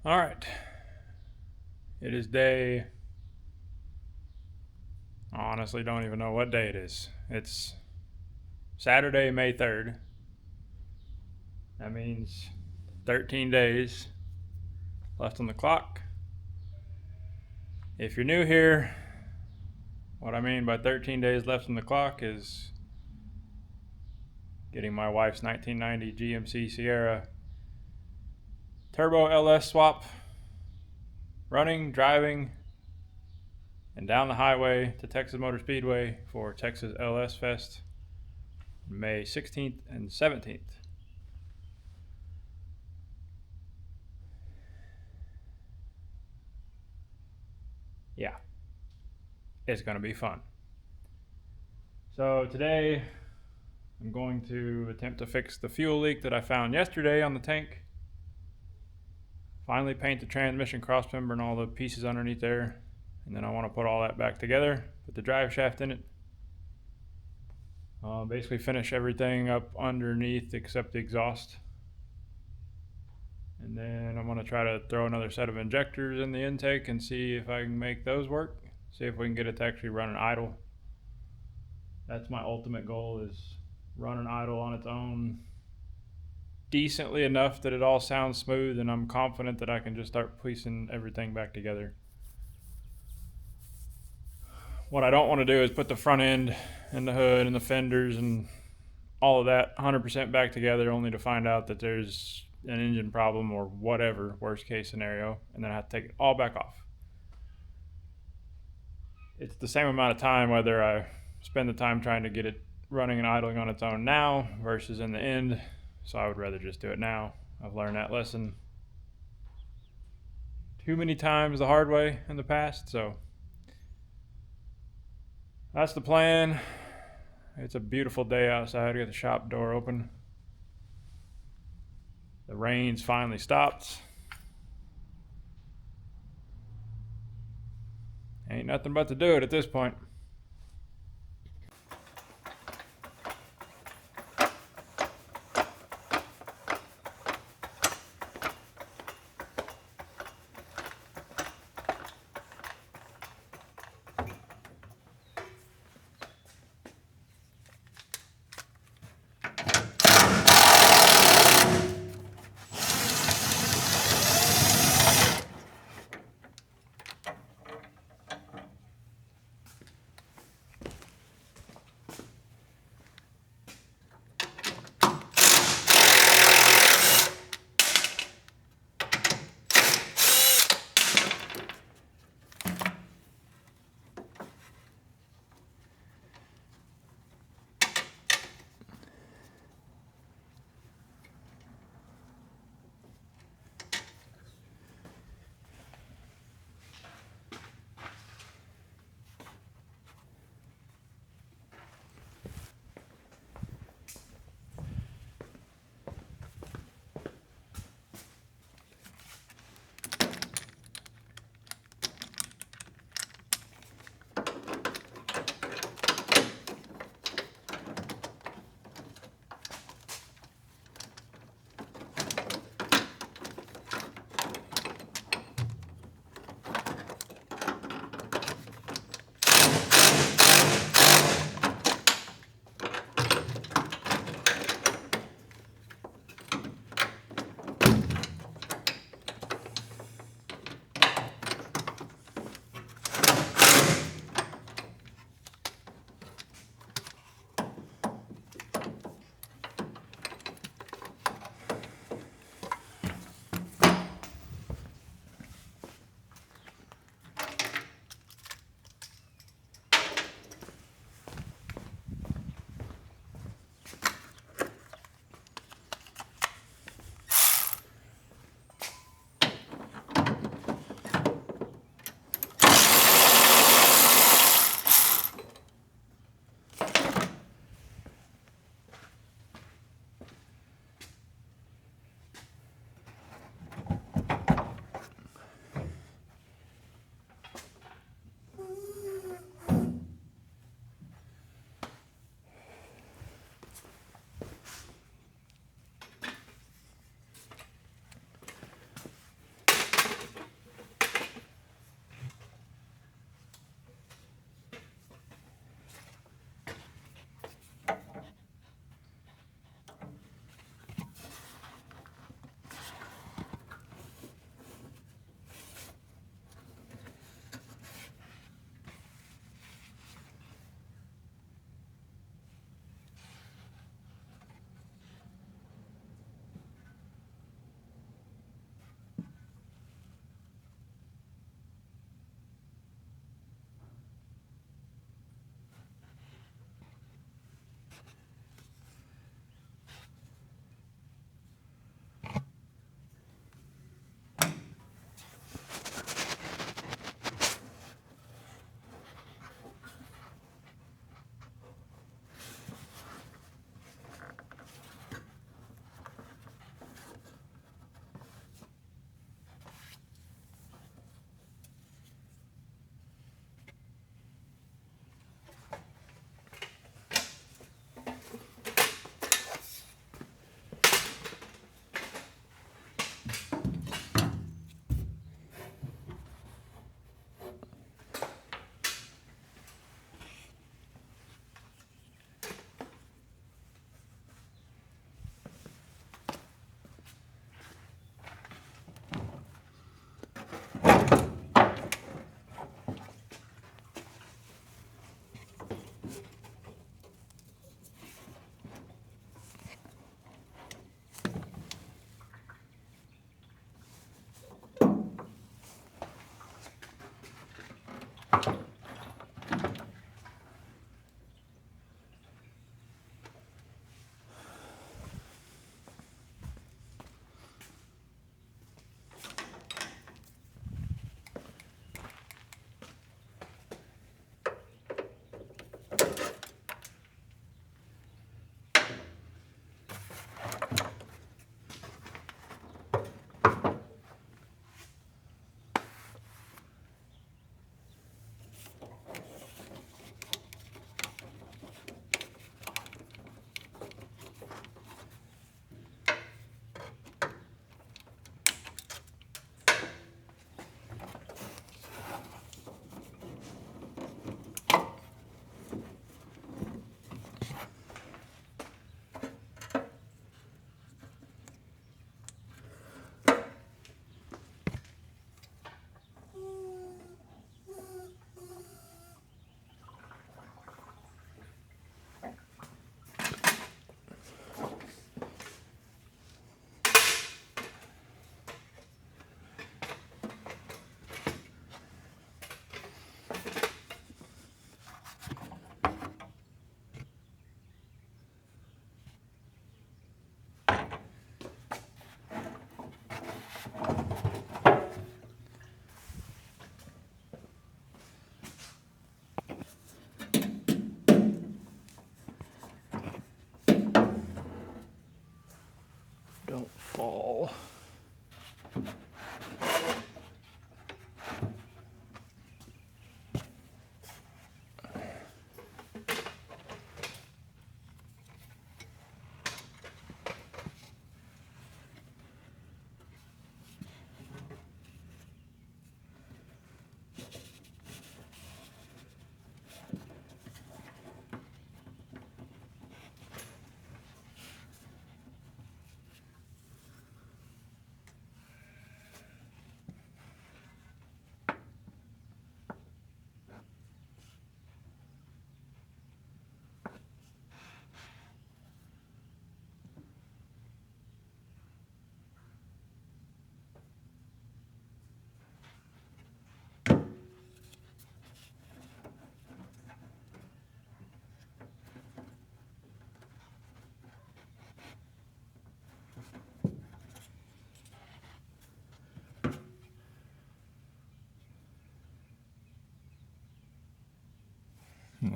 All right. It is day. I honestly don't even know what day it is. It's Saturday, May 3rd. That means 13 days left on the clock. If you're new here, what I mean by 13 days left on the clock is getting my wife's 1990 GMC Sierra Turbo LS swap running, driving, and down the highway to Texas Motor Speedway for Texas LS Fest May 16th and 17th. Yeah, it's going to be fun. So today I'm going to attempt to fix the fuel leak that I found yesterday on the tank. Finally paint the transmission crossmember and all the pieces underneath there. And then I want to put all that back together, put the drive shaft in it. Basically finish everything up underneath except the exhaust. And then I'm going to try to throw another set of injectors in the intake and see if I can make those work. See if we can get it to actually run an idle. That's my ultimate goal, is run an idle on its own decently enough that it all sounds smooth, and I'm confident that I can just start piecing everything back together. What I don't want to do is put the front end and the hood and the fenders and all of that 100% back together only to find out that there's an engine problem or whatever, worst case scenario, and then I have to take it all back off. It's the same amount of time whether I spend the time trying to get it running and idling on its own now versus in the end, so I would rather just do it now. I've learned that lesson too many times the hard way in the past, so that's the plan. It's a beautiful day outside. I got the shop door open. The rain's finally stopped. Ain't nothing but to do it at this point.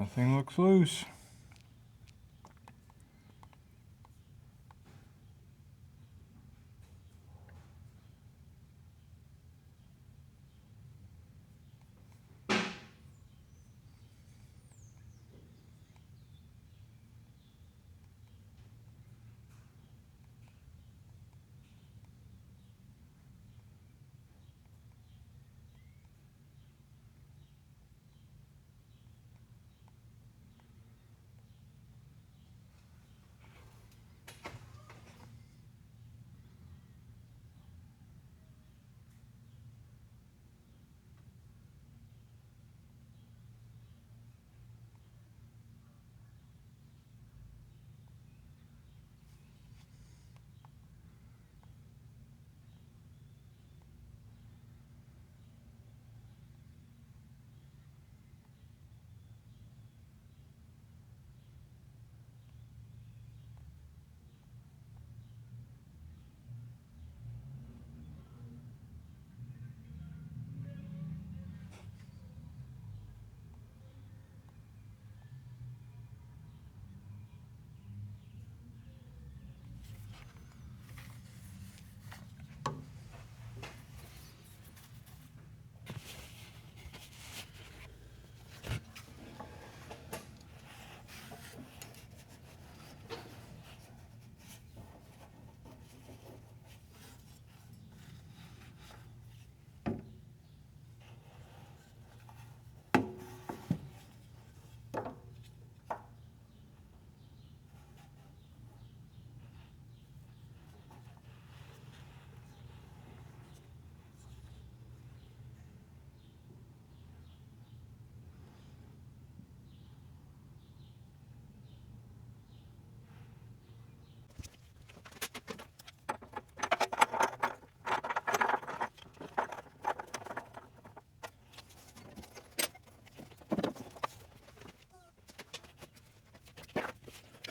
Nothing looks loose.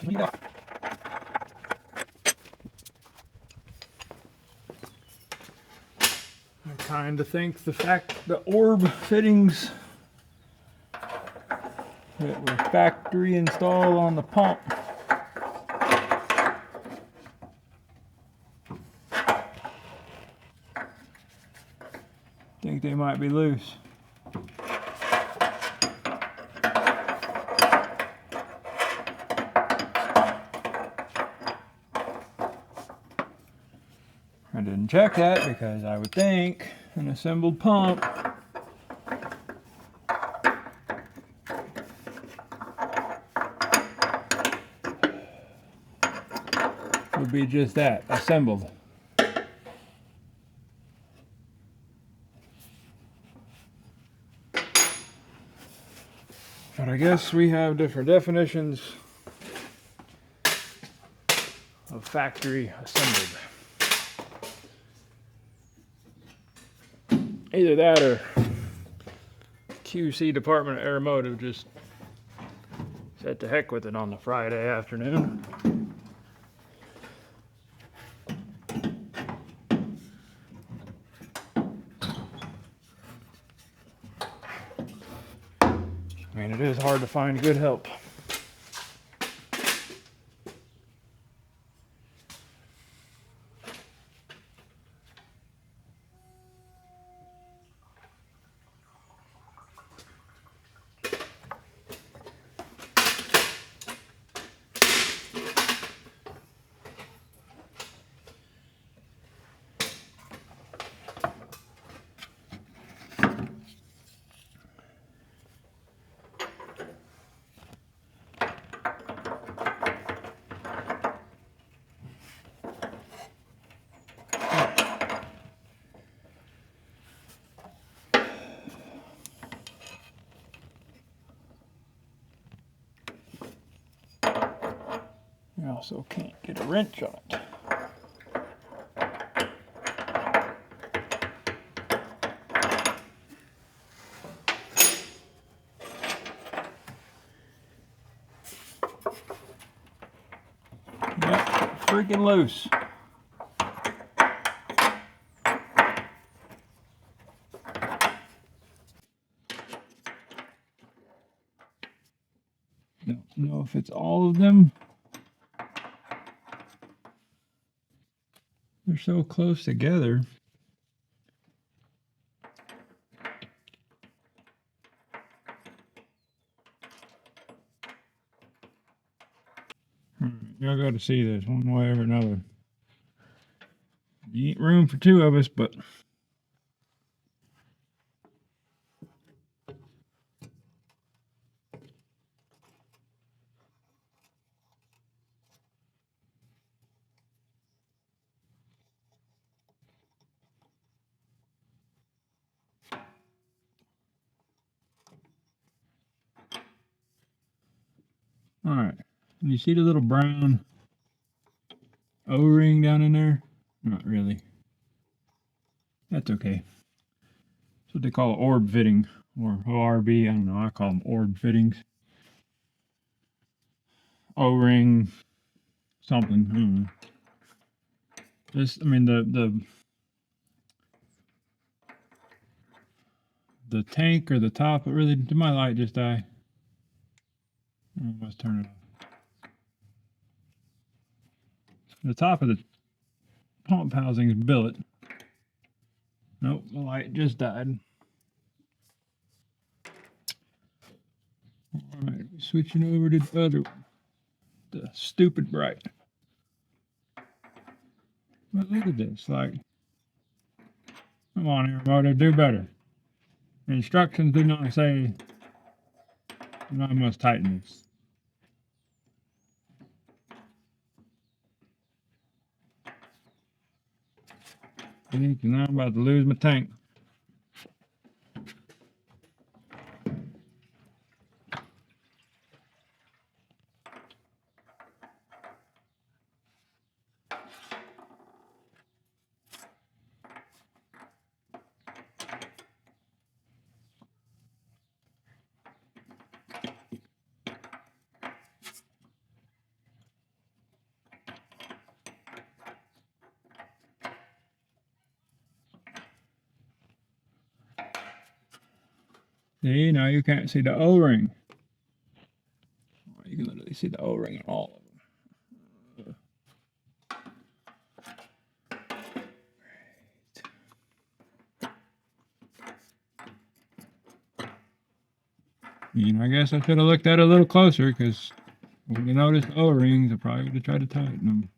Yeah. I kind of think the orb fittings that were factory installed on the pump think they might be loose. I didn't check that because I would think an assembled pump would be just that, assembled. But I guess we have different definitions of factory assembled. Either that or QC Department of Aeromotive just said to heck with it on the Friday afternoon. I mean, it is hard to find good help. You also can't get a wrench on it. Yep, freaking loose. know if it's all of them. They're so close together. Y'all got to see this one way or another. You ain't room for two of us, but all right. You see the little brown O-ring down in there? Not really. That's okay. That's what they call orb fitting, or ORB. I don't know. I call them orb fittings. O-ring, something. I don't know. This, I mean, the tank or the top. It really, did my light just die? I must turn it off. The top of the pump housing is billet. Nope, the light just died. Alright, switching over to the other one. The stupid bright. But look at this, like, come on here, motor, do better. The instructions do not say I must tighten this. I think now I'm about to lose my tank. See, now you can't see the O-ring. You can literally see the O-ring in all of them. I guess I should have looked at it a little closer, because when you notice the O-rings, I probably would have tried to tighten them.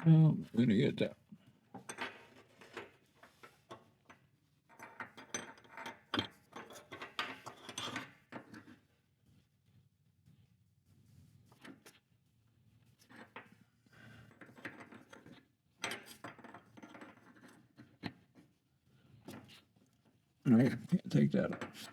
Oh, I'm gonna get that. I can't take that off.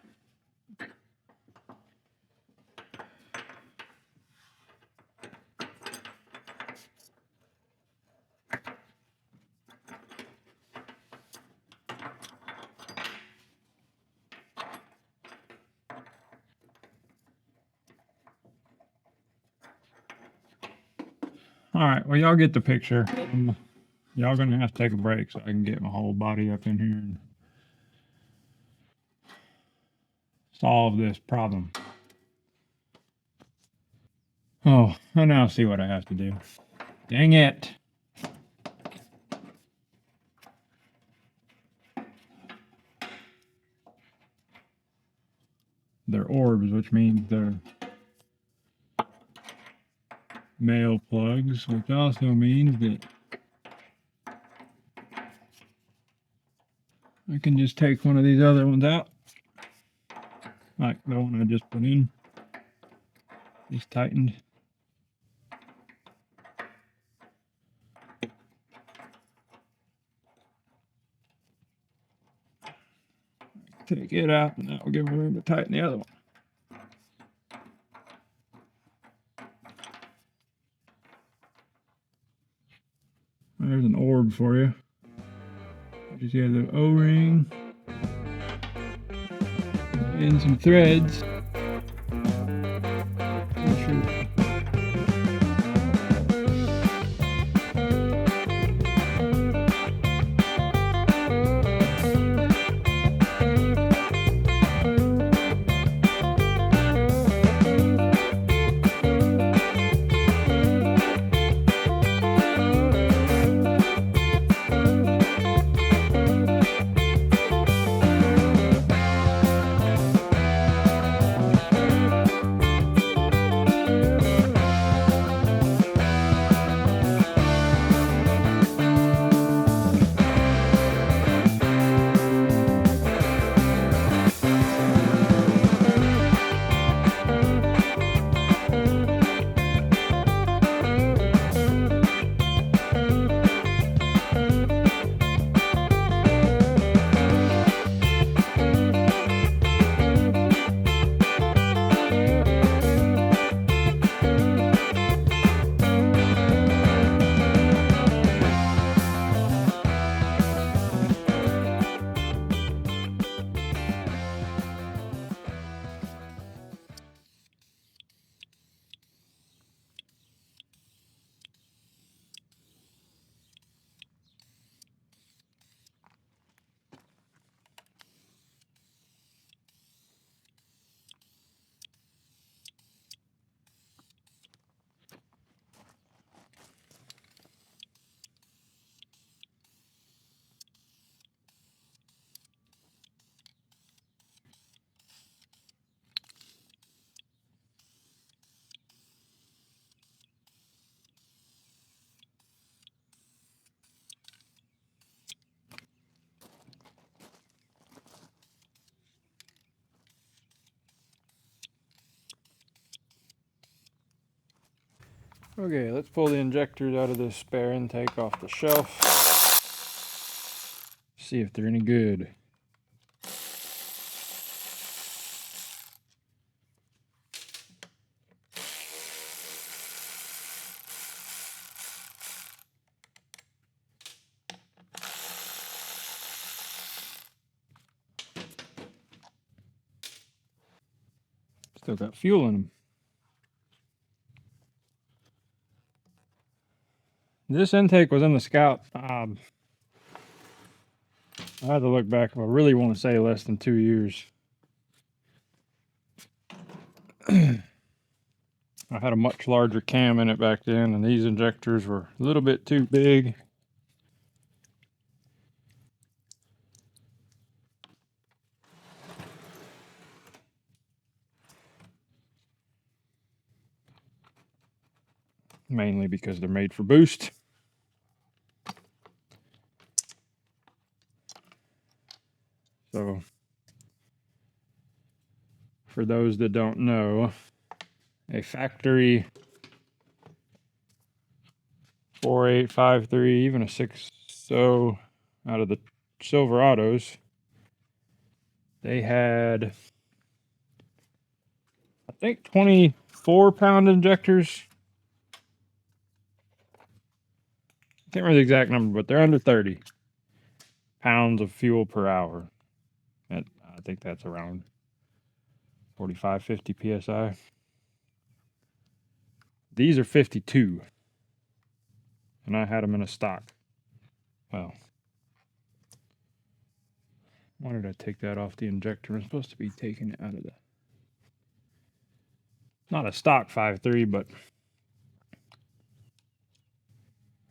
All right, well, y'all get the picture. Y'all gonna have to take a break so I can get my whole body up in here and solve this problem. Oh, I now see what I have to do. Dang it. They're orbs, which means they're male plugs, which also means that I can just take one of these other ones out, like the one I just put in. It's tightened. Take it out, and that will give me room to tighten the other one. There's an orb for you. Just got the O-ring and some threads. Okay, let's pull the injectors out of this spare intake off the shelf. See if they're any good. Still got fuel in them. This intake was in the Scout. I had to look back. I really want to say less than 2 years. I had a much larger cam in it back then, and these injectors were a little bit too big. Mainly because they're made for boost. So, for those that don't know, a factory 4853, even a 6.0 out of the Silverados, they had, I think, 24-pound injectors. I can't remember the exact number, but they're under 30 pounds of fuel per hour. And I think that's around 45, 50 psi. These are 52, and I had them in a stock. Well, why did I take that off the injector? I'm supposed to be taking it out of the, not a stock 5.3, but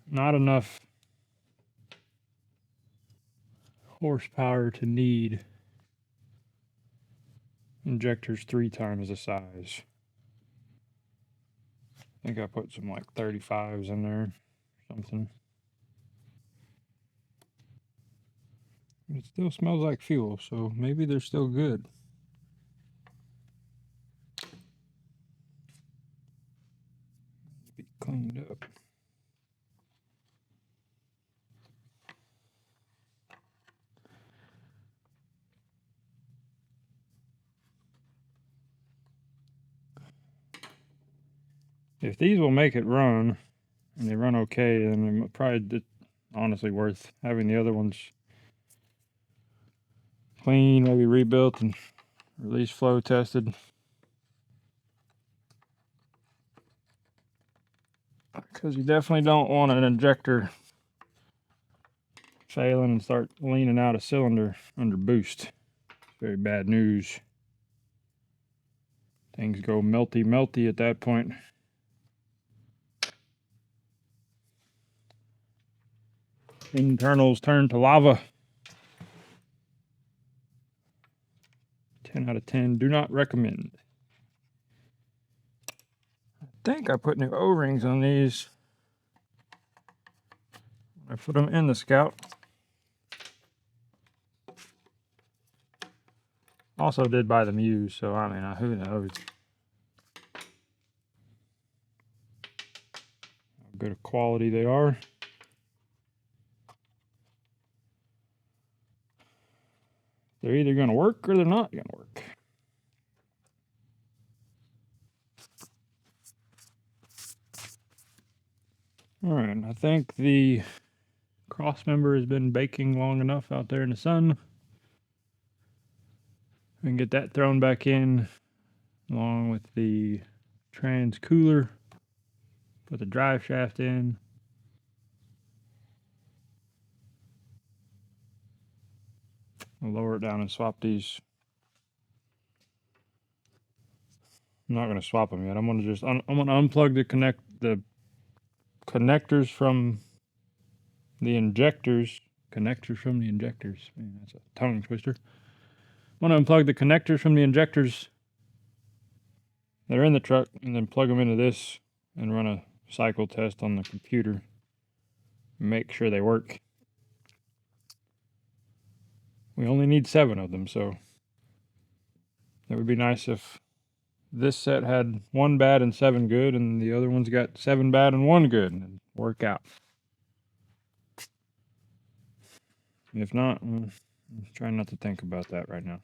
not enough horsepower to need injectors 3 times the size. I think I put some like 35s in there, something. It still smells like fuel, so maybe they're still good. Be cleaned up. If these will make it run, and they run okay, then it probably honestly worth having the other ones clean, maybe rebuilt and release flow tested. Because you definitely don't want an injector failing and start leaning out a cylinder under boost. It's very bad news. Things go melty at that point. Internals turn to lava. 10 out of 10. Do not recommend. I think I put new O-rings on these. I put them in the Scout. Also did buy them used, so I mean, who knows? How good a quality they are. They're either going to work or they're not going to work. All right, I think the cross member has been baking long enough out there in the sun. We can get that thrown back in along with the trans cooler. Put the drive shaft in. I'll lower it down and swap these. I'm not going to swap them yet. I'm going to just I'm going to unplug the connectors from the injectors. Connectors from the injectors. Man, that's a tongue twister. I'm going to unplug the connectors from the injectors that are in the truck and then plug them into this and run a cycle test on the computer. Make sure they work. We only need 7 of them, so it would be nice if this set had 1 bad and 7 good, and the other one's got 7 bad and 1 good, and it'd work out. If not, I'm trying not to think about that right now.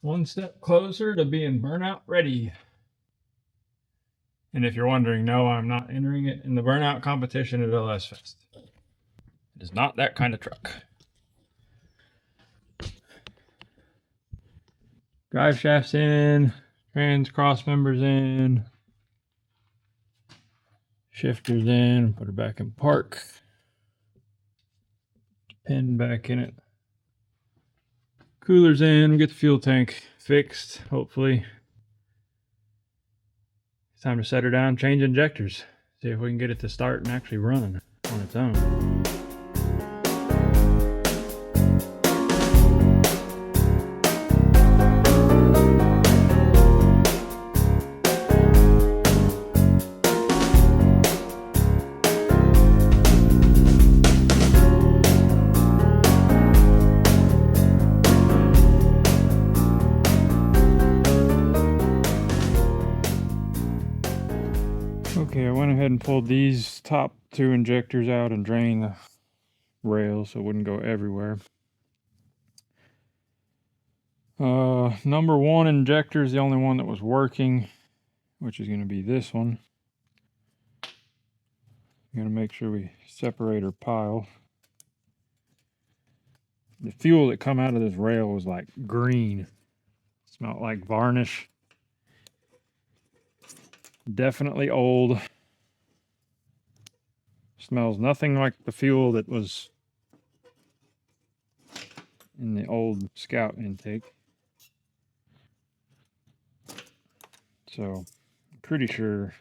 One step closer to being burnout ready. And if you're wondering, no, I'm not entering it in the burnout competition at LS Fest. It is not that kind of truck. Drive shafts in, trans cross members in, shifters in, put her back in park, pin back in it. Coolers in, we get the fuel tank fixed, hopefully. It's time to set her down, change injectors, see if we can get it to start and actually run on its own. Okay, I went ahead and pulled these top two injectors out and drained the rail so it wouldn't go everywhere. Number one injector is the only one that was working, which is going to be this one. I'm going to make sure we separate our pile. The fuel that come out of this rail was like green. Smelled like varnish. Definitely old. Smells nothing like the fuel that was in the old Scout intake. So, I'm pretty sure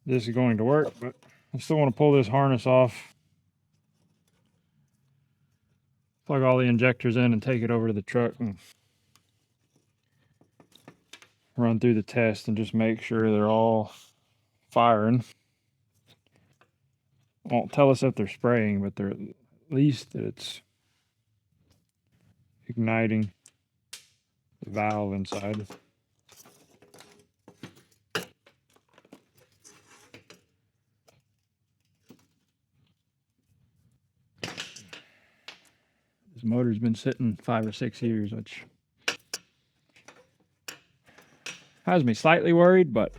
this is going to work, but I still want to pull this harness off, plug all the injectors in and take it over to the truck and run through the test and just make sure they're all firing. Won't tell us if they're spraying, but they're at least that it's igniting the valve inside. This motor's been sitting 5 or 6 years, which has me slightly worried, but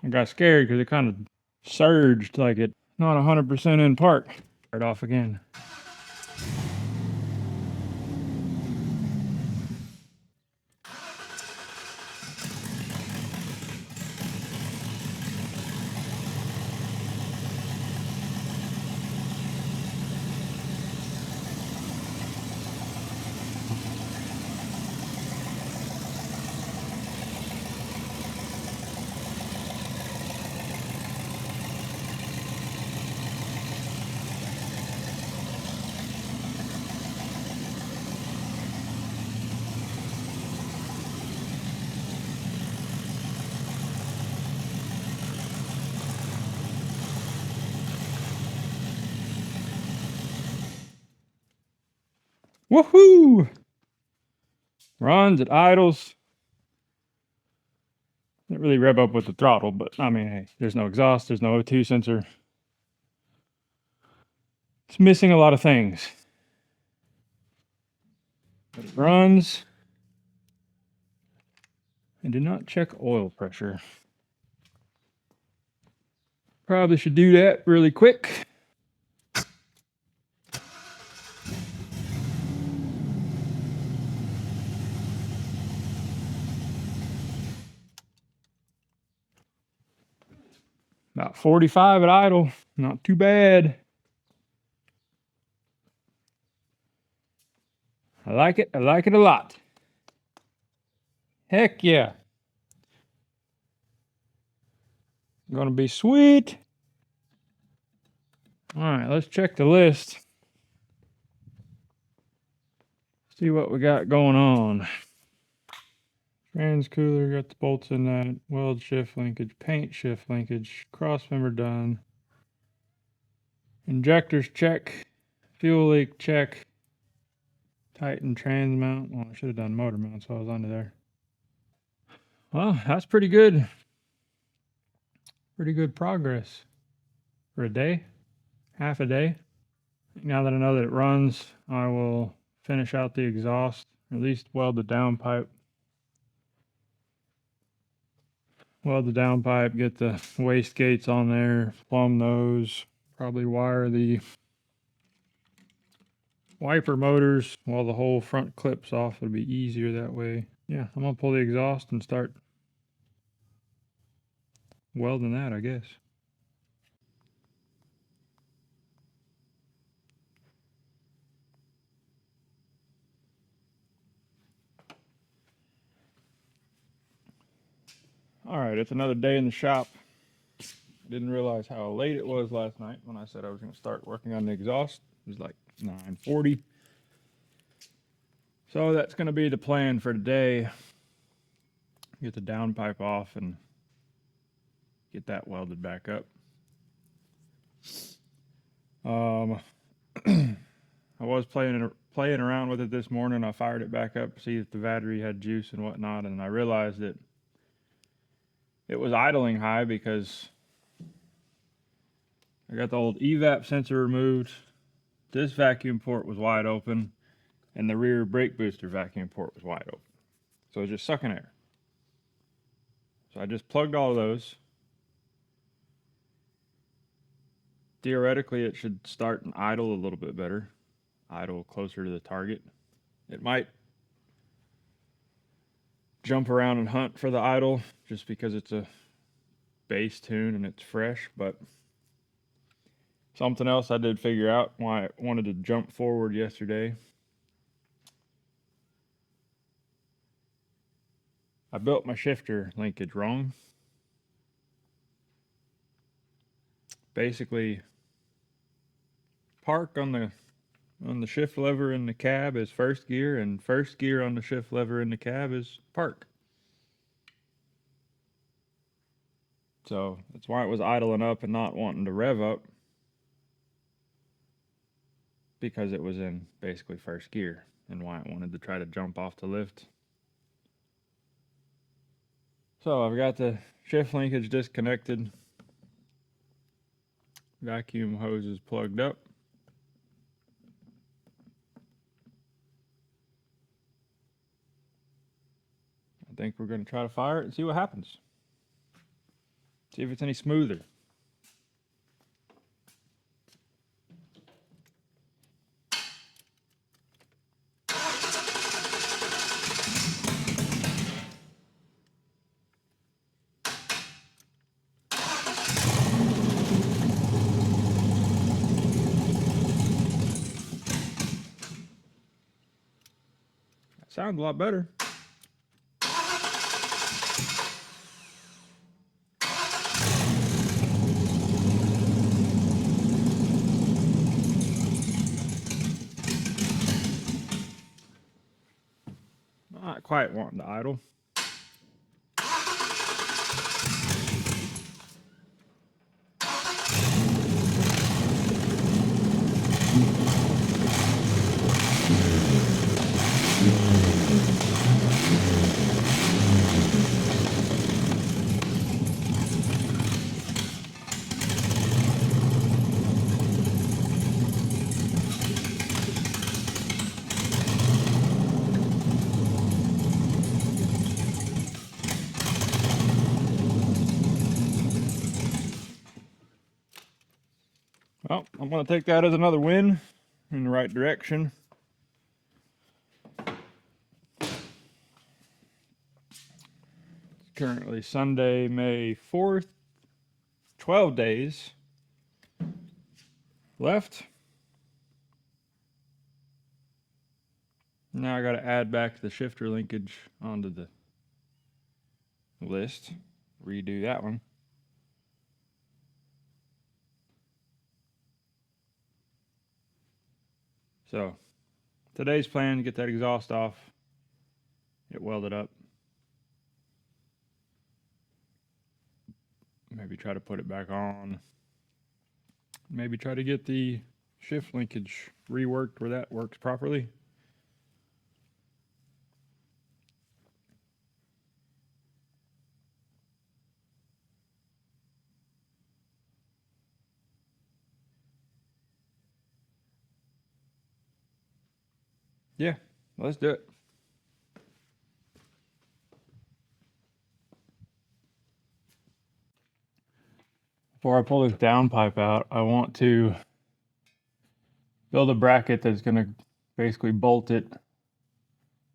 I got scared because it kind of surged like it not 100% in park. Start off again. Woohoo! Runs, it idles. Didn't really rev up with the throttle, but I mean, hey, there's no exhaust, there's no O2 sensor. It's missing a lot of things. But it runs. I did not check oil pressure. Probably should do that really quick. About 45 at idle. Not too bad. I like it. I like it a lot. Heck yeah. Gonna be sweet. All right, let's check the list. See what we got going on. Trans cooler, got the bolts in that. Weld shift linkage, paint shift linkage, cross member done. Injectors check. Fuel leak check. Tighten trans mount. Well, I should have done motor mount, so I was under there. Well, that's pretty good. Pretty good progress for a day, half a day. Now that I know that it runs, I will finish out the exhaust, or at least weld the downpipe. Weld the downpipe, get the waste gates on there, plumb those, probably wire the wiper motors while the whole front clips off. It'll be easier that way. Yeah, I'm gonna pull the exhaust and start welding that, I guess. All right, it's another day in the shop. Didn't realize how late it was last night when I said I was going to start working on the exhaust. It was like 9:40. So that's going to be the plan for today. Get the downpipe off and get that welded back up. I was playing around with it this morning. I fired it back up to see if the battery had juice and whatnot, and I realized that it was idling high because I got the old evap sensor removed. This vacuum port was wide open, and the rear brake booster vacuum port was wide open. So it was just sucking air. So I just plugged all of those. Theoretically, it should start and idle a little bit better. Idle closer to the target. It might jump around and hunt for the idle just because it's a bass tune and it's fresh, but something else I did figure out why I wanted to jump forward yesterday. I built my shifter linkage wrong. Basically, park on the shift lever in the cab is first gear, and first gear on the shift lever in the cab is park. So that's why it was idling up and not wanting to rev up, because it was in basically first gear, and why it wanted to try to jump off the lift. So I've got the shift linkage disconnected. Vacuum hose is plugged up. I think we're going to try to fire it and see what happens. See if it's any smoother. That sounds a lot better. Not quite wanting to idle. Well, I'm going to take that as another win in the right direction. It's currently Sunday, May 4th. 12 days left. Now I got to add back the shifter linkage onto the list. Redo that one. So today's plan to get that exhaust off, get welded up. Maybe try to put it back on. Maybe try to get the shift linkage reworked where that works properly. Yeah, let's do it. Before I pull this downpipe out, I want to build a bracket that's going to basically bolt it.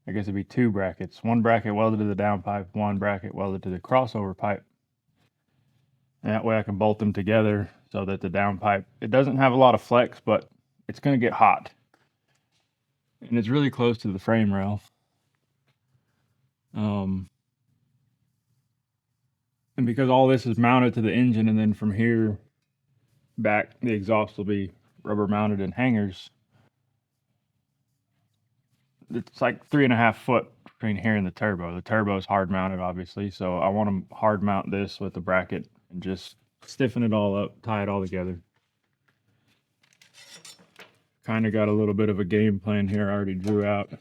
I guess it'd be two brackets. One bracket welded to the downpipe, one bracket welded to the crossover pipe. And that way I can bolt them together so that the downpipe, it doesn't have a lot of flex, but it's going to get hot. And it's really close to the frame rail. And because all this is mounted to the engine, and then from here back, the exhaust will be rubber mounted in hangers. It's like 3.5 foot between here and the turbo. The turbo is hard mounted, obviously, so I want to hard mount this with the bracket and just stiffen it all up, tie it all together. Kind of got a little bit of a game plan here I already drew out.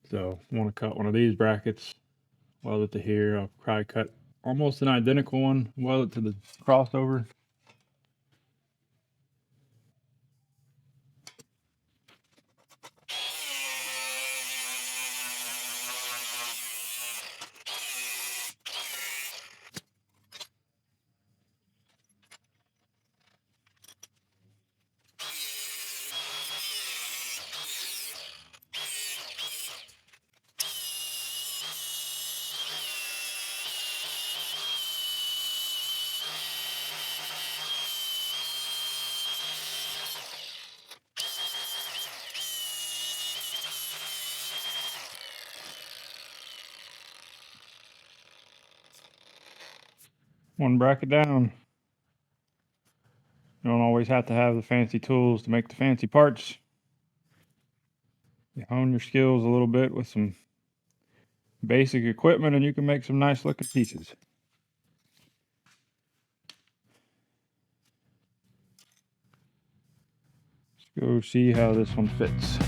So I want to cut one of these brackets, weld it to here. I'll probably cut almost an identical one, weld it to the crossover. One bracket down. You don't always have to have the fancy tools to make the fancy parts. You hone your skills a little bit with some basic equipment and you can make some nice looking pieces. Let's go see how this one fits.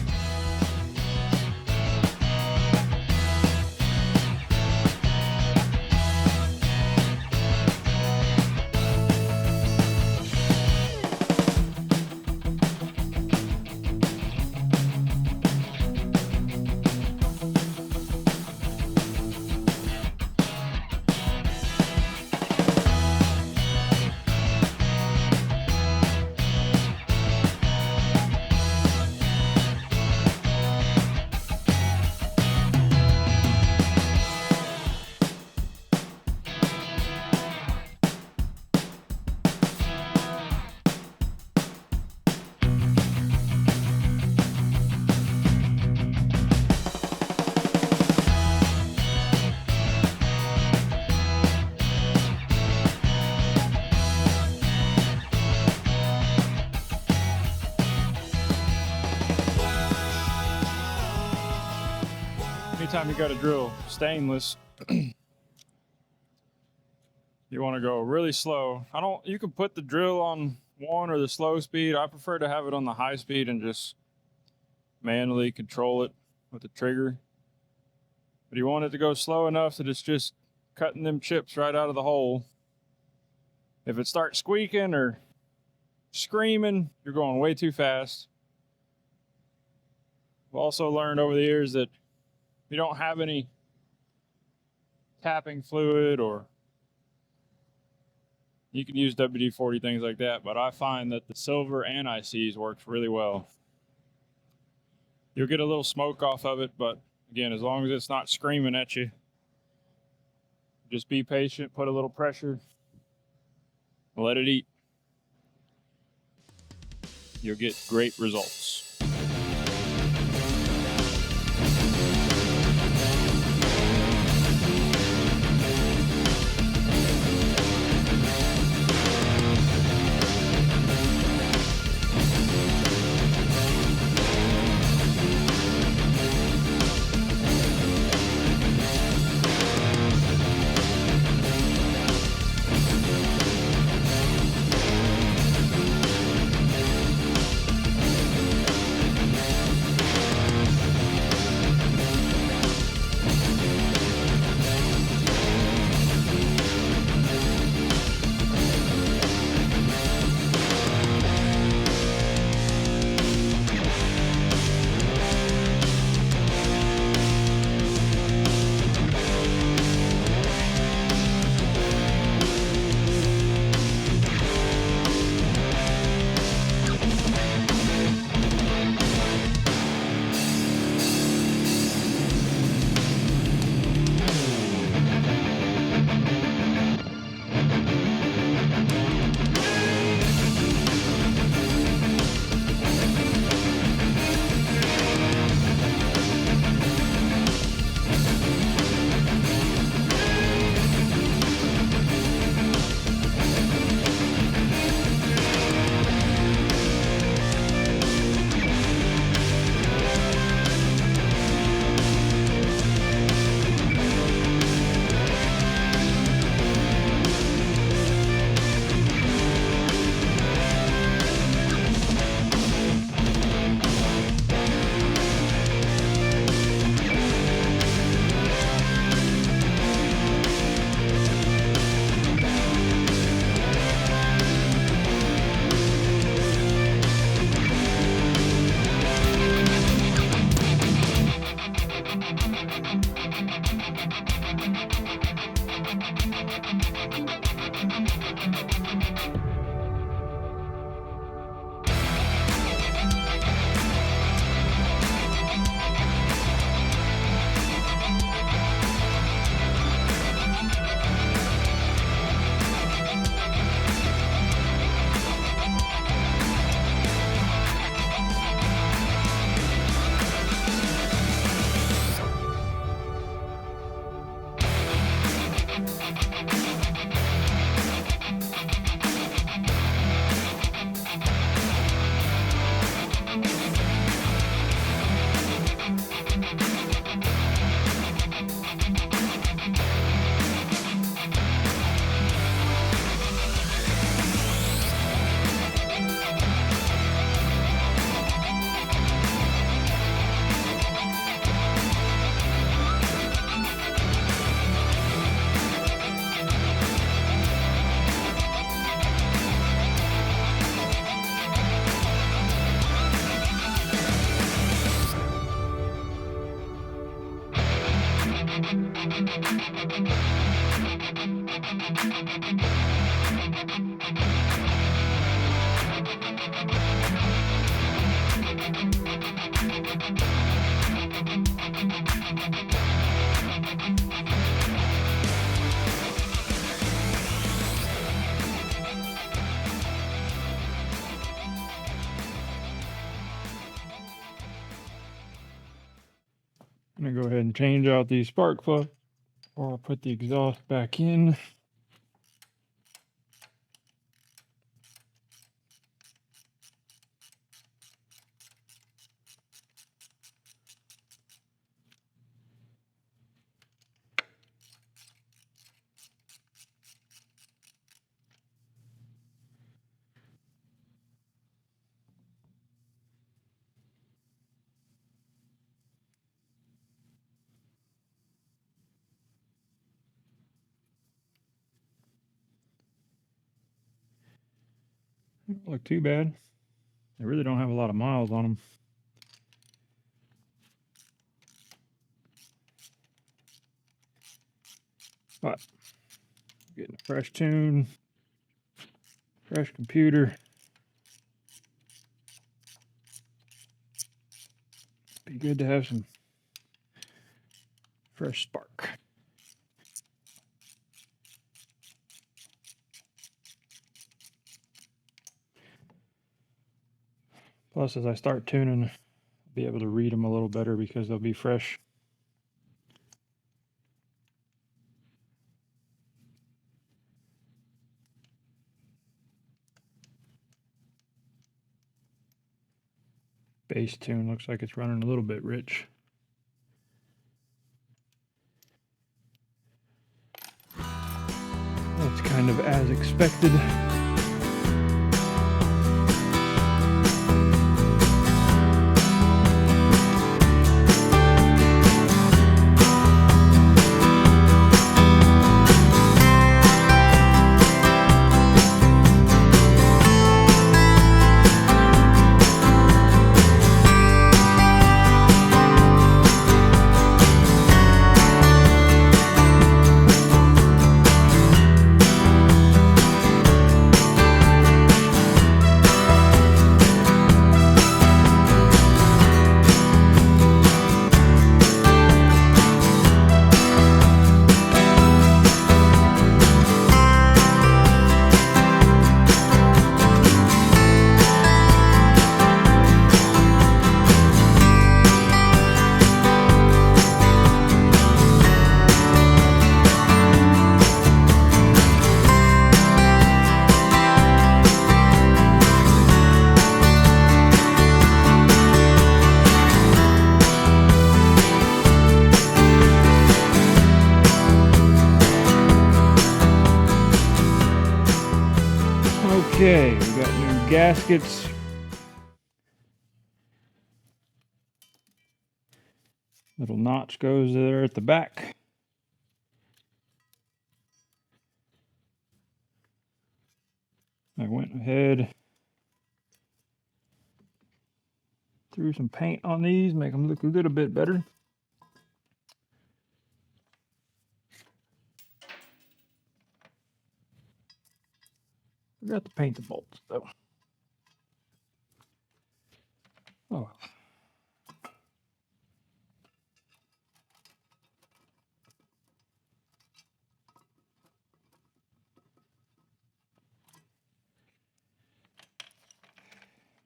Anytime you got to drill stainless, you want to go really slow. You can put the drill on 1 or the slow speed. I prefer to have it on the high speed and just manually control it with the trigger. But you want it to go slow enough that it's just cutting them chips right out of the hole. If it starts squeaking or screaming, you're going way too fast. I've also learned over the years that you don't have any tapping fluid, or you can use WD-40, things like that, but I find that the silver anti-seize works really well. You'll get a little smoke off of it, but again, as long as it's not screaming at you, just be patient, put a little pressure, let it eat. You'll get great results. I'm going to go ahead and change out these spark plugs before I put the exhaust back in. They don't look too bad. They really don't have a lot of miles on them. But getting a fresh tune, fresh computer. Be good to have some fresh spark. Plus, as I start tuning, I'll be able to read them a little better because they'll be fresh. Bass tune looks like it's running a little bit rich. That's kind of as expected. Okay, we got new gaskets. Little notch goes there at the back. I went ahead, threw some paint on these, make them look a little bit better. Forgot to paint the bolts though. Oh.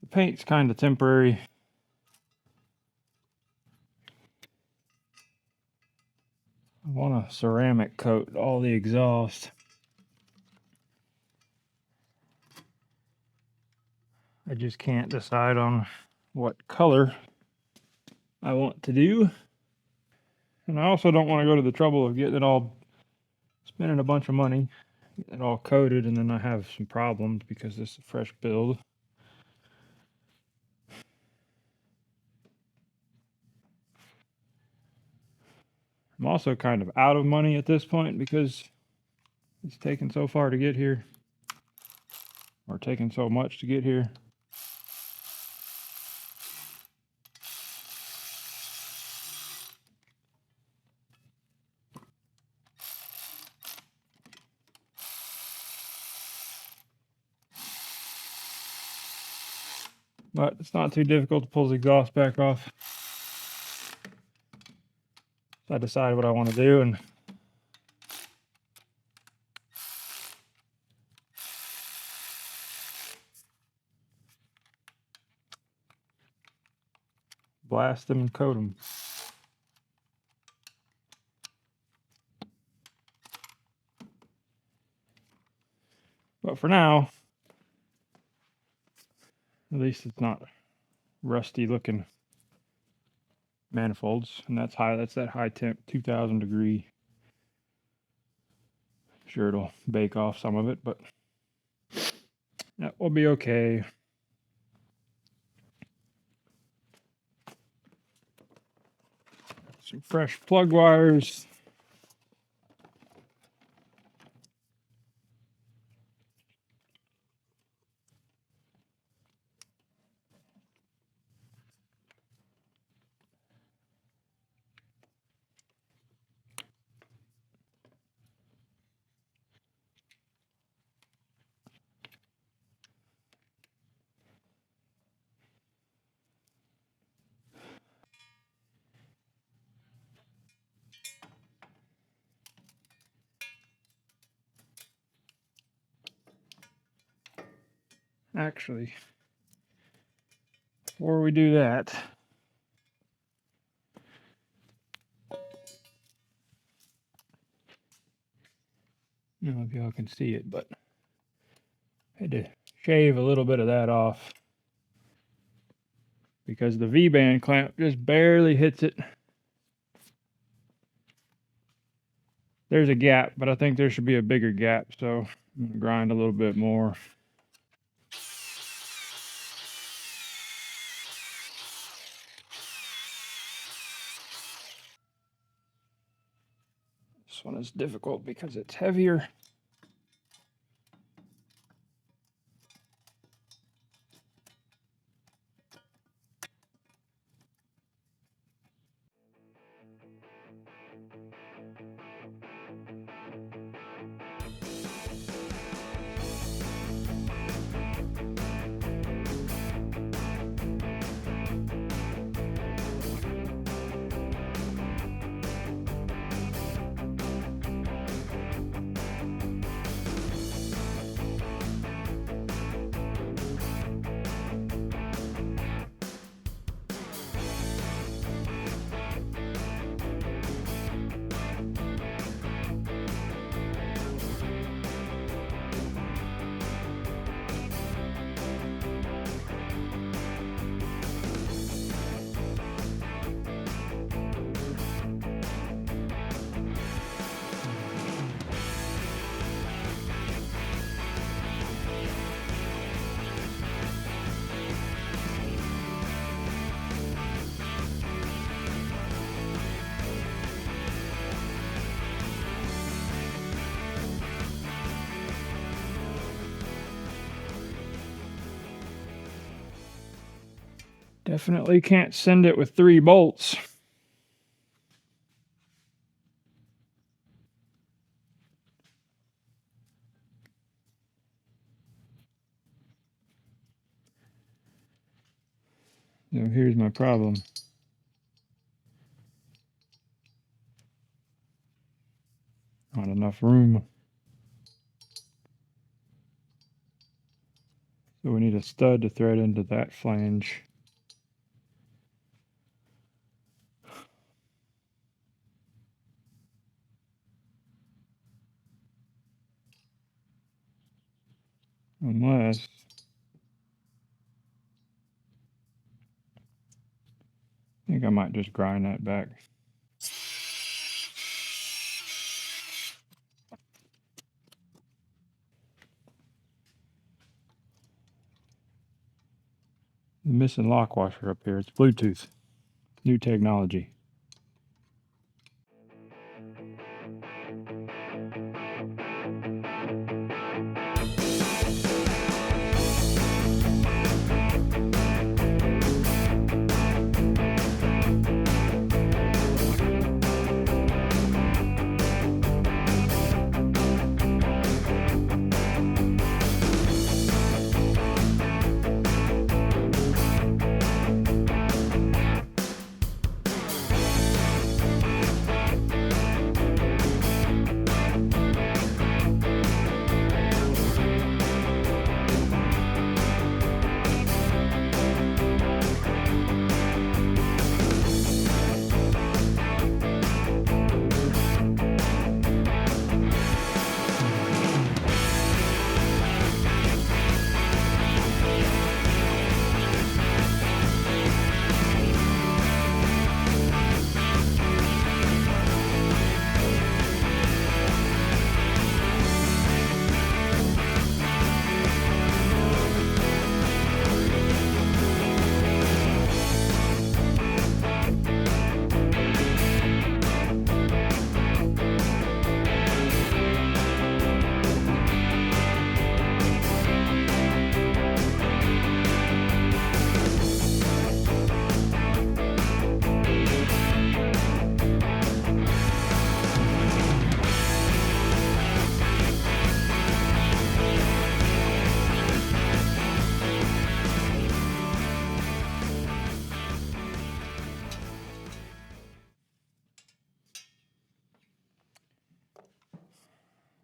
The paint's kind of temporary. I want a ceramic coat all the exhaust. I just can't decide on what color I want to do. And I also don't want to go to the trouble of getting it all, spending a bunch of money, getting it all coated, and then I have some problems because this is a fresh build. I'm also kind of out of money at this point because it's taken so far to get here, or taken so much to get here. But it's not too difficult to pull the exhaust back off. So I decided what I want to do, and blast them and coat them. But for now, at least it's not rusty looking manifolds, and that's high. That's that high temp 2000 degree. Sure, it'll bake off some of it, but that will be okay. Some fresh plug wires. Actually, before we do that, I don't know if y'all can see it, but I had to shave a little bit of that off because the V-band clamp just barely hits it. There's a gap, but I think there should be a bigger gap, so I'm going to grind a little bit more. This one is difficult because it's heavier. Definitely can't send it with 3 bolts. So here's my problem. Not enough room. So we need a stud to thread into that flange. Unless I think I might just grind that back. I'm missing lock washer up here. It's Bluetooth. New technology.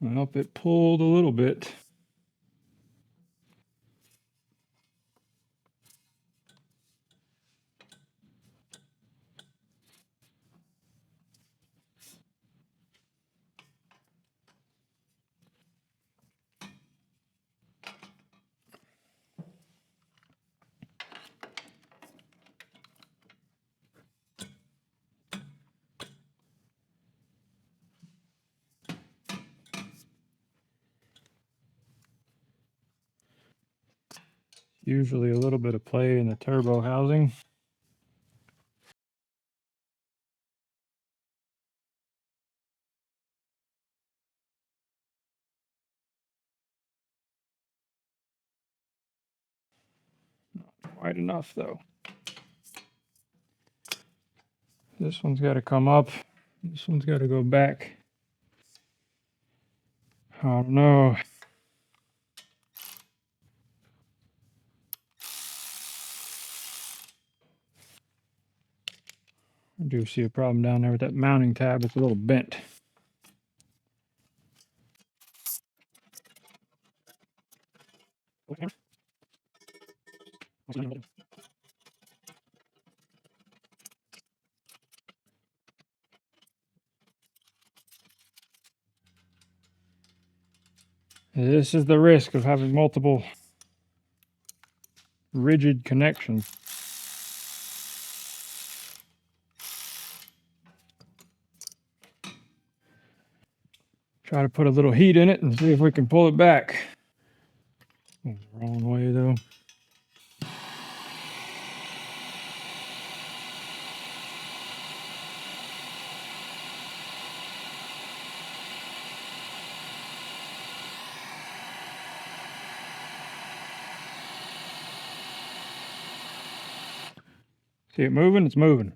Well, it pulled a little bit. Usually a little bit of play in the turbo housing. Not quite enough though. This one's got to come up. This one's got to go back. I don't know. I do see a problem down there with that mounting tab. It's a little bent. This is the risk of having multiple rigid connections. Try to put a little heat in it and see if we can pull it back. Wrong way though. See it moving? It's moving.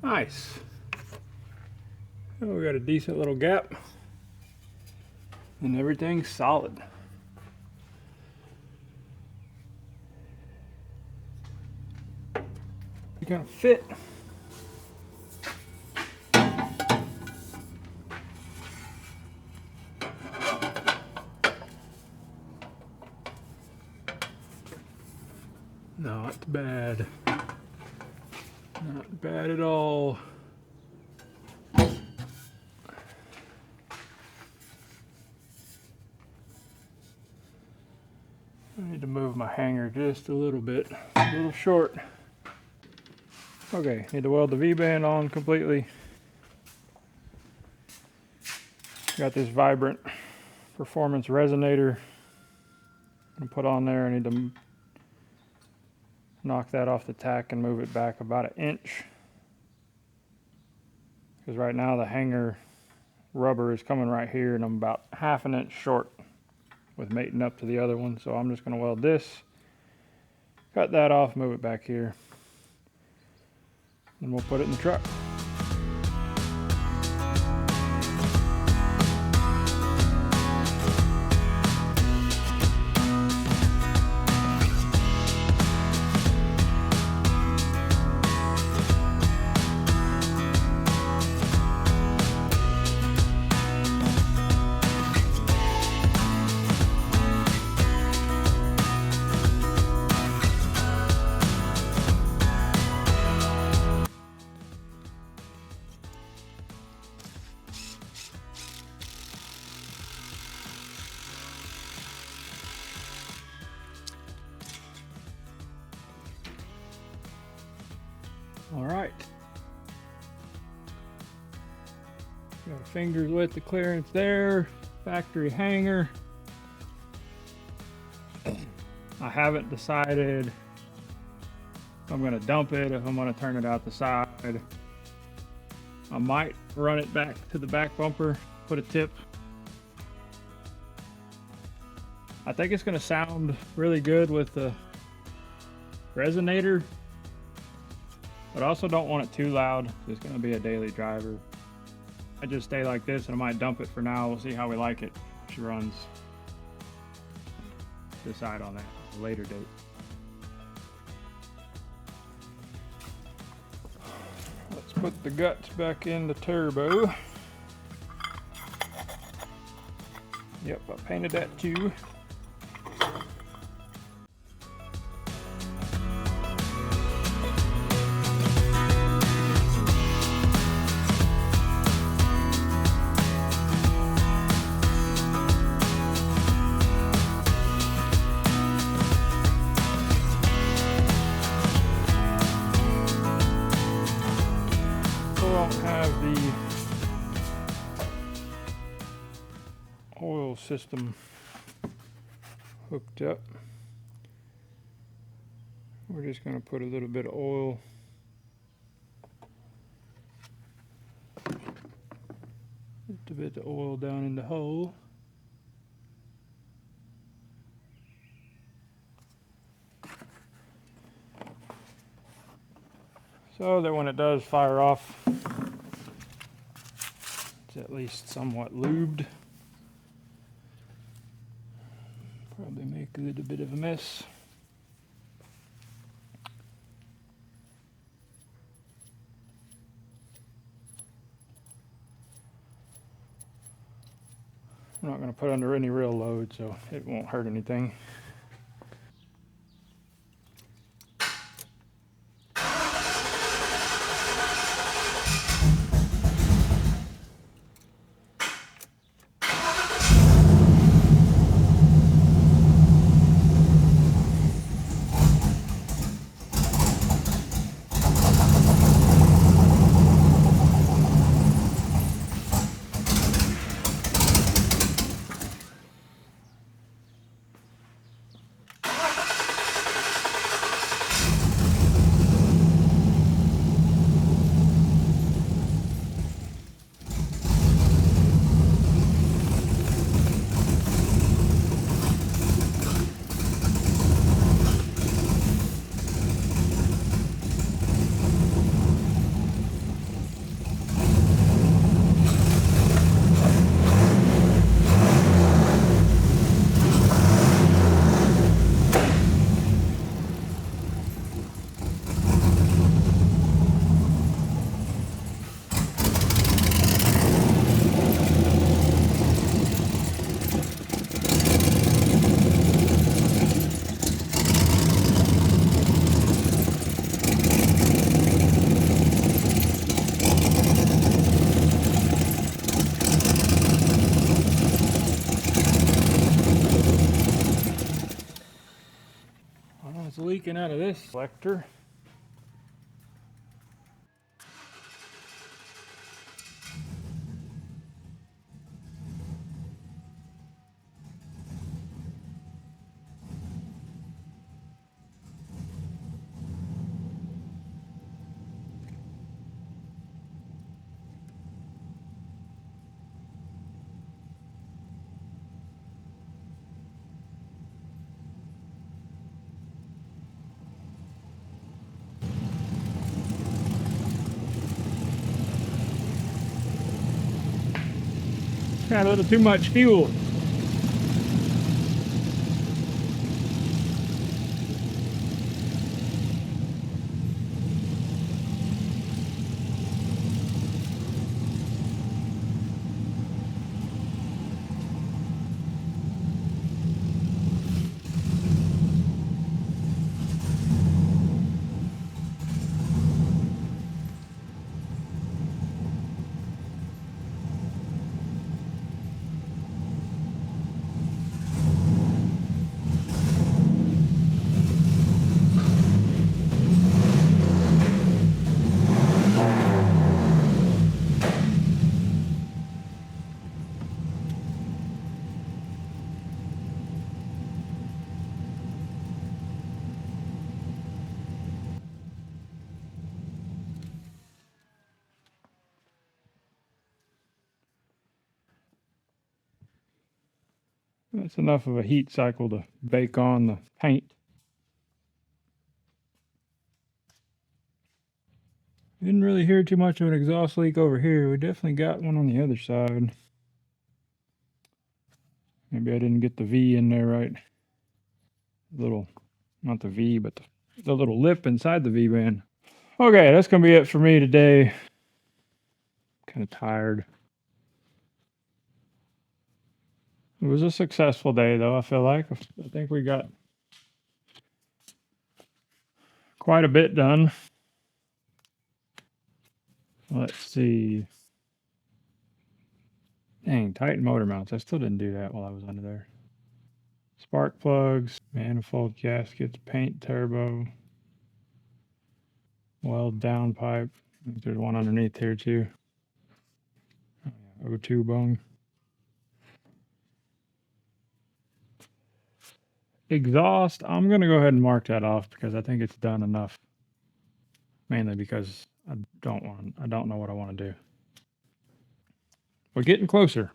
Nice. Oh, we got a decent little gap and everything's solid. It's gonna fit. Not bad. Not bad at all. I need to move my hanger just a little bit. A little short. Okay, need to weld the V-band on completely. Got this Vibrant Performance resonator I'm gonna put on there. I need to knock that off the tack and move it back about 1 inch. Because right now the hanger rubber is coming right here and I'm about 1/2 inch short with mating up to the other one. So I'm just gonna weld this, cut that off, move it back here, and we'll put it in the truck. right. Got a finger's width of clearance there. Factory hanger. I haven't decided if I'm going to dump it, if I'm going to turn it out the side. I might run it back to the back bumper, put a tip. I think it's going to sound really good with the resonator, but I also don't want it too loud. It's going to be a daily driver. I just stay like this and I might dump it for now. We'll see how we like it. She runs. Decide on that at a later date. Let's put the guts back in the turbo. Yep, I painted that too. Have the oil system hooked up. We're just going to put a little bit of oil just a bit of oil down in the hole. So that when it does fire off, it's at least somewhat lubed. Probably make a little bit of a mess. I'm not going to put under any real load, so it won't hurt anything. It's leaking out of this selector. Got a little too much fuel. That's enough of a heat cycle to bake on the paint. Didn't really hear too much of an exhaust leak over here. We definitely got one on the other side. Maybe I didn't get the V in there right. Little, not the V, but the little lip inside the V band. Okay, that's going to be it for me today. Kind of tired. It was a successful day, though, I feel like. I think we got quite a bit done. Let's see. Dang, tighten motor mounts. I still didn't do that while I was under there. Spark plugs, manifold gaskets, paint turbo, weld downpipe. I think there's one underneath here too. O2 bung. Exhaust, I'm going to go ahead and mark that off because I think it's done enough. Mainly because I don't know what I want to do. We're getting closer.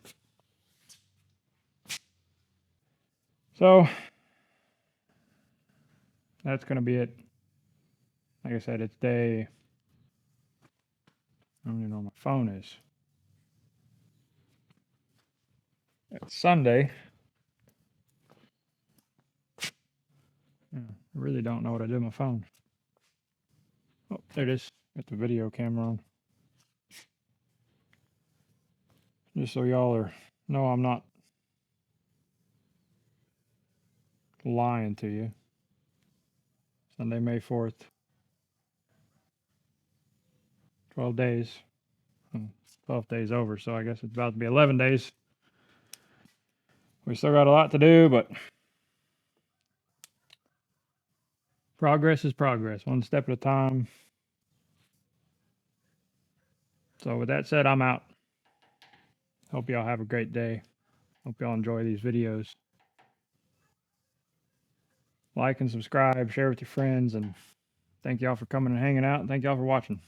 So that's going to be it. Like I said, it's day, I don't even know where my phone is. It's Sunday. Yeah, I really don't know what I did with my phone. Oh, there it is. Got the video camera on. Just so y'all know I'm not lying to you. Sunday, May 4th. 12 days. 12 days over, so I guess it's about to be 11 days. We still got a lot to do, but progress is progress, one step at a time. So with that said, I'm out. Hope y'all have a great day. Hope y'all enjoy these videos. Like and subscribe, share with your friends, and thank y'all for coming and hanging out, and thank y'all for watching.